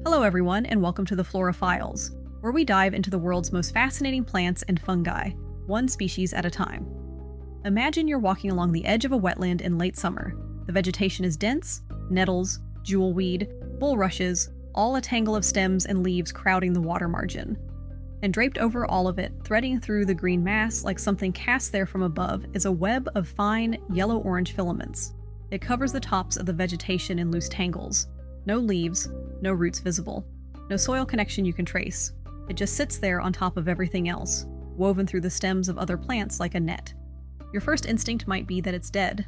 Hello everyone, and welcome to the Flora Files, where we dive into the world's most fascinating plants and fungi, one species at a time. Imagine you're walking along the edge of a wetland in late summer. The vegetation is dense, nettles, jewelweed, bulrushes, all a tangle of stems and leaves crowding the water margin. And draped over all of it, threading through the green mass like something cast there from above, is a web of fine, yellow-orange filaments. It covers the tops of the vegetation in loose tangles. No leaves, no roots visible, no soil connection you can trace. It just sits there on top of everything else, woven through the stems of other plants like a net. Your first instinct might be that it's dead,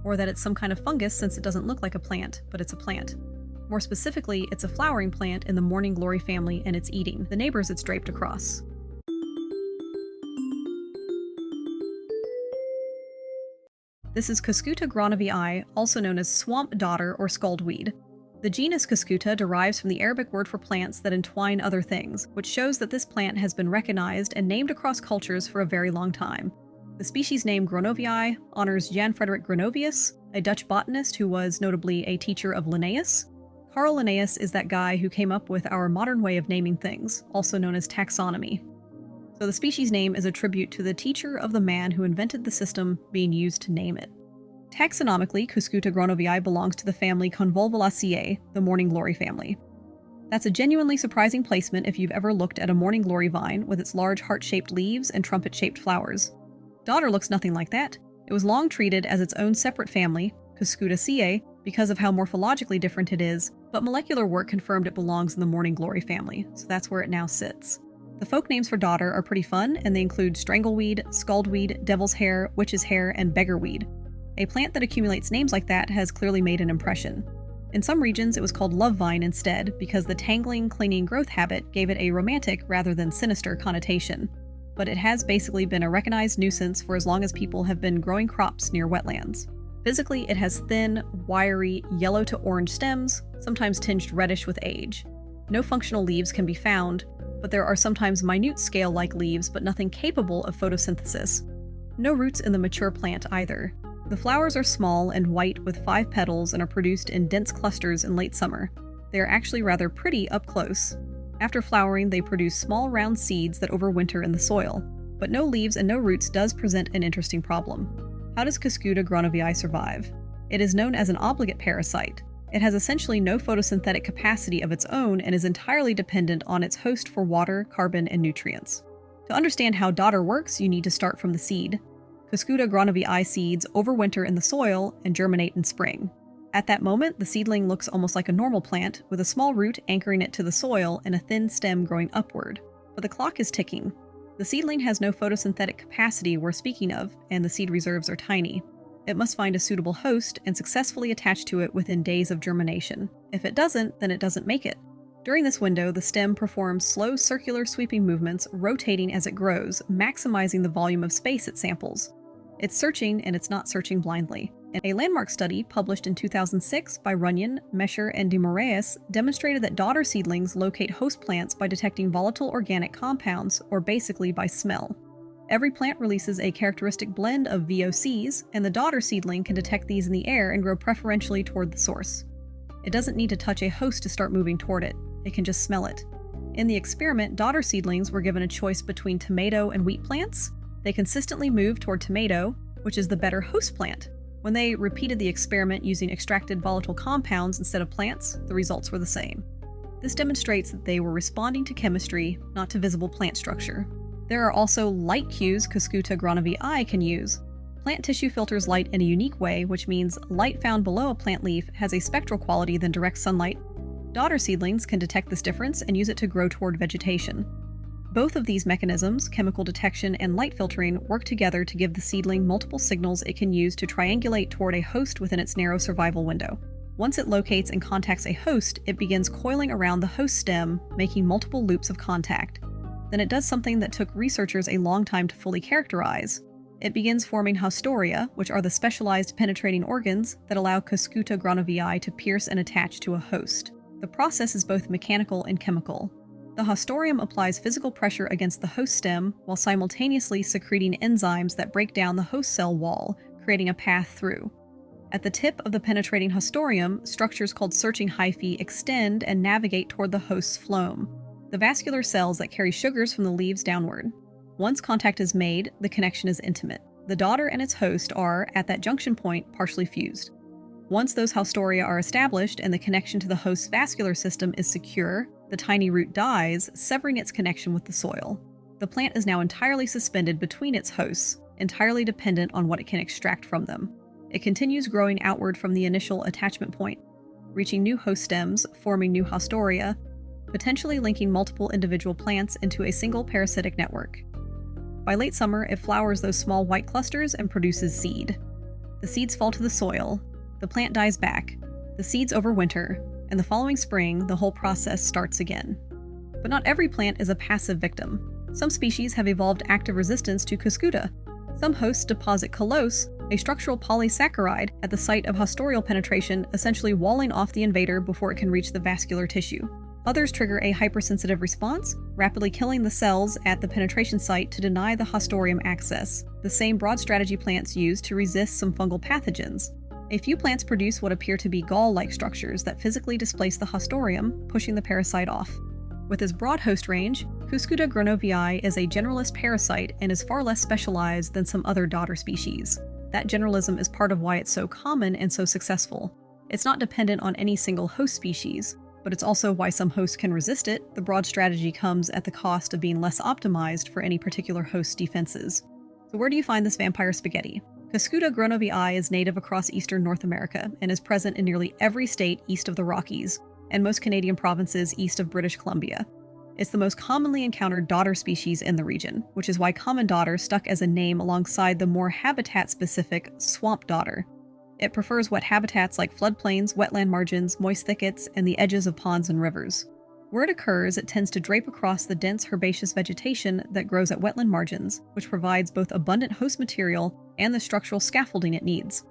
or that it's some kind of fungus since it doesn't look like a plant, but it's a plant. More specifically, it's a flowering plant in the morning glory family, and it's eating the neighbors it's draped across. This is Cuscuta gronovii, also known as swamp dodder or scaldweed. The genus Cuscuta derives from the Arabic word for plants that entwine other things, which shows that this plant has been recognized and named across cultures for a very long time. The species name gronovii honors Jan Frederik Gronovius, a Dutch botanist who was notably a teacher of Linnaeus. Carl Linnaeus is that guy who came up with our modern way of naming things, also known as taxonomy. So the species name is a tribute to the teacher of the man who invented the system being used to name it. Taxonomically, Cuscuta gronovii belongs to the family Convolvulaceae, the morning glory family. That's a genuinely surprising placement if you've ever looked at a morning glory vine with its large heart-shaped leaves and trumpet-shaped flowers. Dodder looks nothing like that. It was long treated as its own separate family, Cuscutaceae, because of how morphologically different it is, but molecular work confirmed it belongs in the morning glory family, so that's where it now sits. The folk names for Dodder are pretty fun, and they include strangleweed, scaldweed, devil's hair, witch's hair, and beggarweed. A plant that accumulates names like that has clearly made an impression. In some regions, it was called love vine instead, because the tangling, clinging growth habit gave it a romantic rather than sinister connotation. But it has basically been a recognized nuisance for as long as people have been growing crops near wetlands. Physically, it has thin, wiry, yellow to orange stems, sometimes tinged reddish with age. No functional leaves can be found, but there are sometimes minute scale-like leaves, but nothing capable of photosynthesis. No roots in the mature plant either. The flowers are small and white with 5 petals and are produced in dense clusters in late summer. They are actually rather pretty up close. After flowering, they produce small round seeds that overwinter in the soil. But no leaves and no roots does present an interesting problem. How does Cuscuta gronovii survive? It is known as an obligate parasite. It has essentially no photosynthetic capacity of its own and is entirely dependent on its host for water, carbon, and nutrients. To understand how Dodder works, you need to start from the seed. Cuscuta gronovii seeds overwinter in the soil and germinate in spring. At that moment, the seedling looks almost like a normal plant, with a small root anchoring it to the soil and a thin stem growing upward. But the clock is ticking. The seedling has no photosynthetic capacity we're speaking of, and the seed reserves are tiny. It must find a suitable host and successfully attach to it within days of germination. If it doesn't, then it doesn't make it. During this window, the stem performs slow circular sweeping movements, rotating as it grows, maximizing the volume of space it samples. It's searching, and it's not searching blindly. And a landmark study published in 2006 by Runyon, Mesher, and de Moraes demonstrated that Dodder seedlings locate host plants by detecting volatile organic compounds, or basically by smell. Every plant releases a characteristic blend of VOCs, and the Dodder seedling can detect these in the air and grow preferentially toward the source. It doesn't need to touch a host to start moving toward it. It can just smell it. In the experiment, Dodder seedlings were given a choice between tomato and wheat plants. They consistently moved toward tomato, which is the better host plant. When they repeated the experiment using extracted volatile compounds instead of plants, the results were the same. This demonstrates that they were responding to chemistry, not to visible plant structure. There are also light cues Cuscuta gronovii can use. Plant tissue filters light in a unique way, which means light found below a plant leaf has a spectral quality than direct sunlight. Dodder seedlings can detect this difference and use it to grow toward vegetation. Both of these mechanisms, chemical detection and light filtering, work together to give the seedling multiple signals it can use to triangulate toward a host within its narrow survival window. Once it locates and contacts a host, it begins coiling around the host stem, making multiple loops of contact. Then it does something that took researchers a long time to fully characterize. It begins forming haustoria, which are the specialized penetrating organs that allow Cuscuta gronovii to pierce and attach to a host. The process is both mechanical and chemical. The haustorium applies physical pressure against the host stem while simultaneously secreting enzymes that break down the host cell wall, creating a path through. At the tip of the penetrating haustorium, structures called searching hyphae extend and navigate toward the host's phloem, the vascular cells that carry sugars from the leaves downward. Once contact is made, the connection is intimate. The dodder and its host are, at that junction point, partially fused. Once those haustoria are established and the connection to the host's vascular system is secure, the tiny root dies, severing its connection with the soil. The plant is now entirely suspended between its hosts, entirely dependent on what it can extract from them. It continues growing outward from the initial attachment point, reaching new host stems, forming new haustoria, potentially linking multiple individual plants into a single parasitic network. By late summer, it flowers those small white clusters and produces seed. The seeds fall to the soil, the plant dies back, the seeds overwinter, and the following spring, the whole process starts again. But not every plant is a passive victim. Some species have evolved active resistance to Cuscuta. Some hosts deposit callose, a structural polysaccharide, at the site of haustorial penetration, essentially walling off the invader before it can reach the vascular tissue. Others trigger a hypersensitive response, rapidly killing the cells at the penetration site to deny the haustorium access, the same broad strategy plants use to resist some fungal pathogens. A few plants produce what appear to be gall-like structures that physically displace the haustorium, pushing the parasite off. With its broad host range, Cuscuta gronovii is a generalist parasite and is far less specialized than some other dodder species. That generalism is part of why it's so common and so successful. It's not dependent on any single host species, but it's also why some hosts can resist it. The broad strategy comes at the cost of being less optimized for any particular host's defenses. So where do you find this vampire spaghetti? Cuscuta gronovii is native across eastern North America and is present in nearly every state east of the Rockies, and most Canadian provinces east of British Columbia. It's the most commonly encountered dodder species in the region, which is why common dodder stuck as a name alongside the more habitat-specific swamp dodder. It prefers wet habitats like floodplains, wetland margins, moist thickets, and the edges of ponds and rivers. Where it occurs, it tends to drape across the dense herbaceous vegetation that grows at wetland margins, which provides both abundant host material and the structural scaffolding it needs.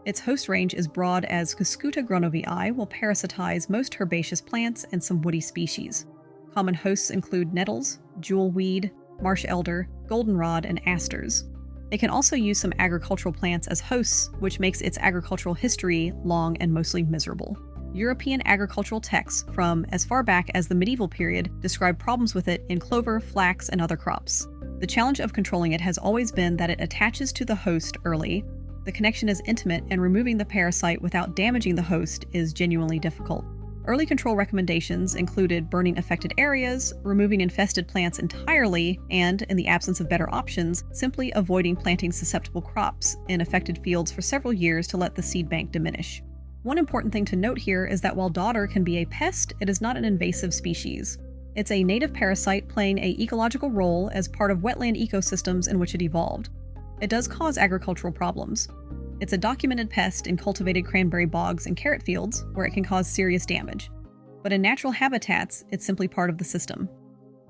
Its host range is broad as Cuscuta gronovii will parasitize most herbaceous plants and some woody species. Common hosts include nettles, jewelweed, marsh elder, goldenrod, and asters. It can also use some agricultural plants as hosts, which makes its agricultural history long and mostly miserable. European agricultural texts from as far back as the medieval period describe problems with it in clover, flax, and other crops. The challenge of controlling it has always been that it attaches to the host early, the connection is intimate, and removing the parasite without damaging the host is genuinely difficult. Early control recommendations included burning affected areas, removing infested plants entirely, and, in the absence of better options, simply avoiding planting susceptible crops in affected fields for several years to let the seed bank diminish. One important thing to note here is that while dodder can be a pest, it is not an invasive species. It's a native parasite playing an ecological role as part of wetland ecosystems in which it evolved. It does cause agricultural problems. It's a documented pest in cultivated cranberry bogs and carrot fields, where it can cause serious damage. But in natural habitats, it's simply part of the system.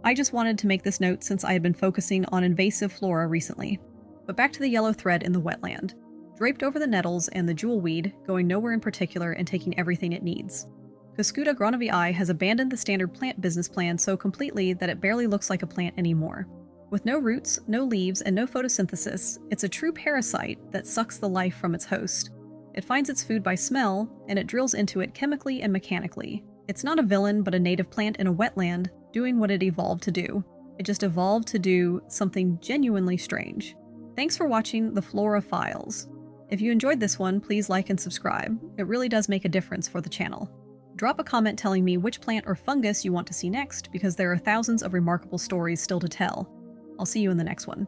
I just wanted to make this note since I had been focusing on invasive flora recently. But back to the yellow thread in the wetland. Draped over the nettles and the jewelweed, going nowhere in particular and taking everything it needs. Cuscuta gronovii has abandoned the standard plant business plan so completely that it barely looks like a plant anymore. With no roots, no leaves, and no photosynthesis, it's a true parasite that sucks the life from its host. It finds its food by smell, and it drills into it chemically and mechanically. It's not a villain, but a native plant in a wetland, doing what it evolved to do. It just evolved to do something genuinely strange. Thanks for watching the Flora Files. If you enjoyed this one, please like and subscribe. It really does make a difference for the channel. Drop a comment telling me which plant or fungus you want to see next, because there are thousands of remarkable stories still to tell. I'll see you in the next one.